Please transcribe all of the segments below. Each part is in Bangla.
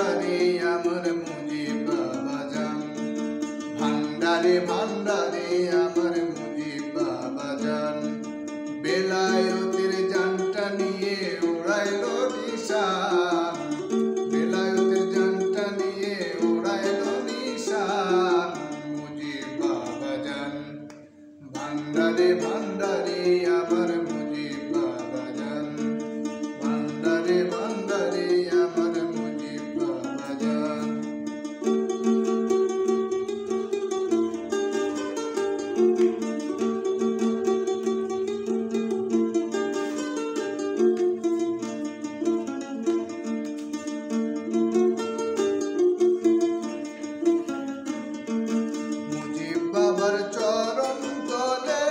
ভান্ডারে আমার মুজিব বাবা জান, ভান্ডারে ভান্ডারে আমার মুজিব বাবা জান। বেলায়েতের জানটা নিয়ে উড়াইলো নিশান, বেলায়েতের জানটা নিয়ে উড়াইলো নিশান মুজিব বাবা জান। ভান্ডারে ভান্ডারে আমার মুজিব বাবা জান, ভান্ডারে ভান্ডারে আমার মুজিব বাবা জান। মুজিব বাবার চরণ তলে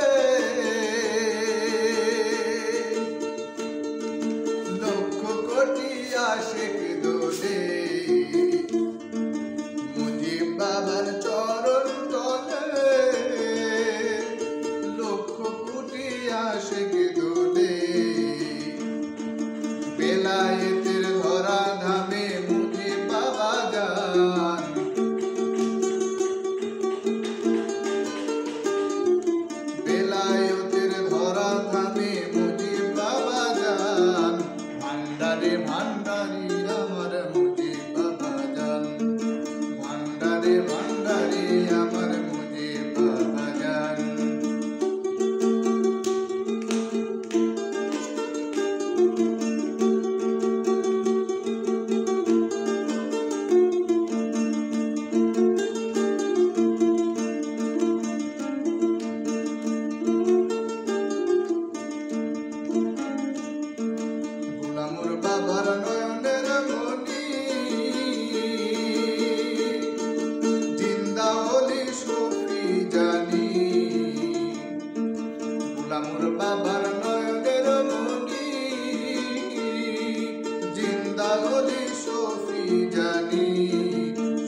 লক্ষ কোটি আশিক দোলে, মুজিব বাবার চরণ তলে লক্ষ কোটি আশিক দোলে। বেলায়েতের ধরা ধামে মুজিব বাবা জান, বেলায়েতের ধরা ধামে মুজিব বাবা জান। ভান্ডারে ভান্ডারে আমার মুজিব বাবা জান, ভান্ডারে ভান্ডারে আমার মুজিব বাবা জান। গোলামুর বাবার নয়নের মনি, জিন্দা ওলি সফি জানি। গোলামুর বাবার নয়নের মনি, জিন্দা ওলি সফি জানি।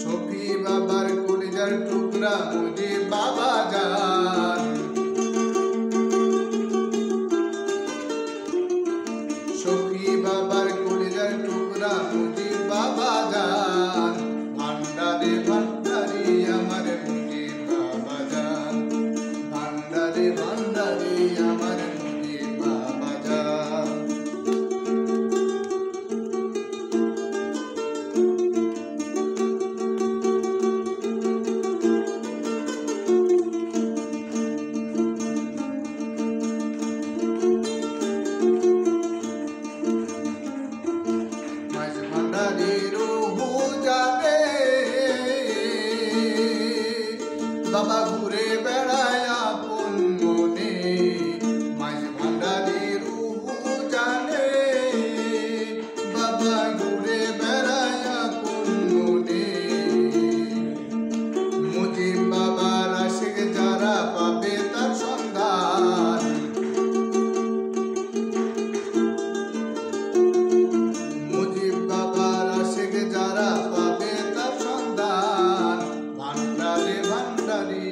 সফি বাবার কলিজার টুকরা মুজিব বাবা জান, সখী বাবার কলিজার টুকরা মুজিব বাবা জান। ভান্ডারে ভান্ডারে আমার মুজিব বাবা জান, ভান্ডারে ভান্ডারে আমার মুজিব বাবা জান। মাঝ ভান্ডারে রুহু জানে বাবা ঘুরে বেড়ায় আপন মনে। মাঝ ভান্ডারে রুহু জানে বাবা ঘুরে বেড়ায় আপন মনে। মুজিব বাবার আশিক যারা পাবে তার সন্ধান, মুজিব বাবার আশিক যারা পাবে তার সন্ধান। ভান্ডারে ভান্ডারে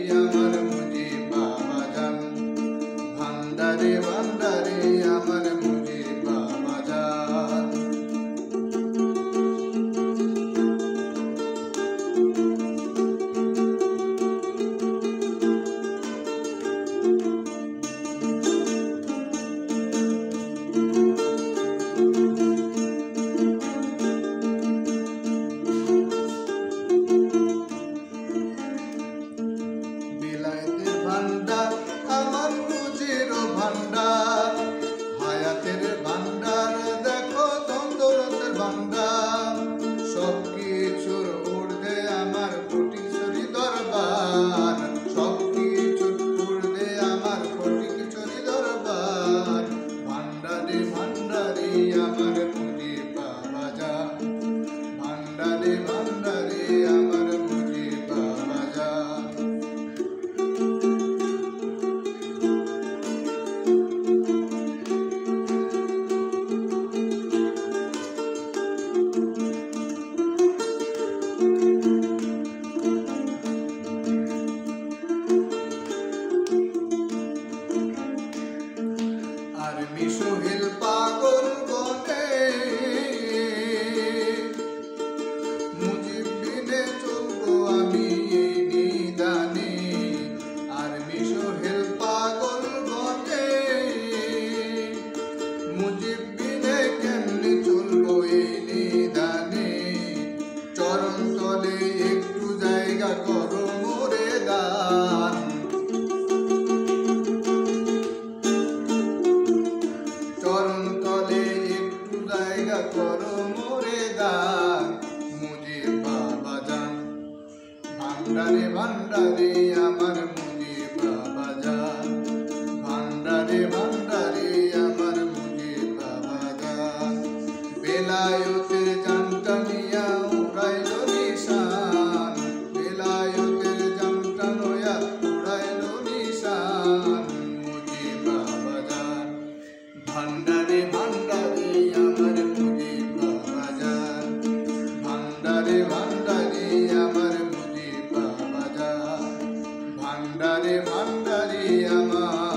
করো মোরে দান মুজিব বাবা জান। ভান্ডারে ভান্ডারে আমার মুজিব বাবা জান, ভান্ডারে ভান্ডারে আমার মুজিব বাবা জান। বেলায়েতের জানটা নিয়া উড়াইল নিশান, বেলায়েতের জানটা নয়া উড়াইল নিশান মুজিব বাবা জান। ভান্ডারে ভান্ডারে আমার মুজিব বাবা জান, ভান্ডারে ভান্ডারে আমার মুজিব বাবা জান, ভান্ডারে ভান্ডারে আমার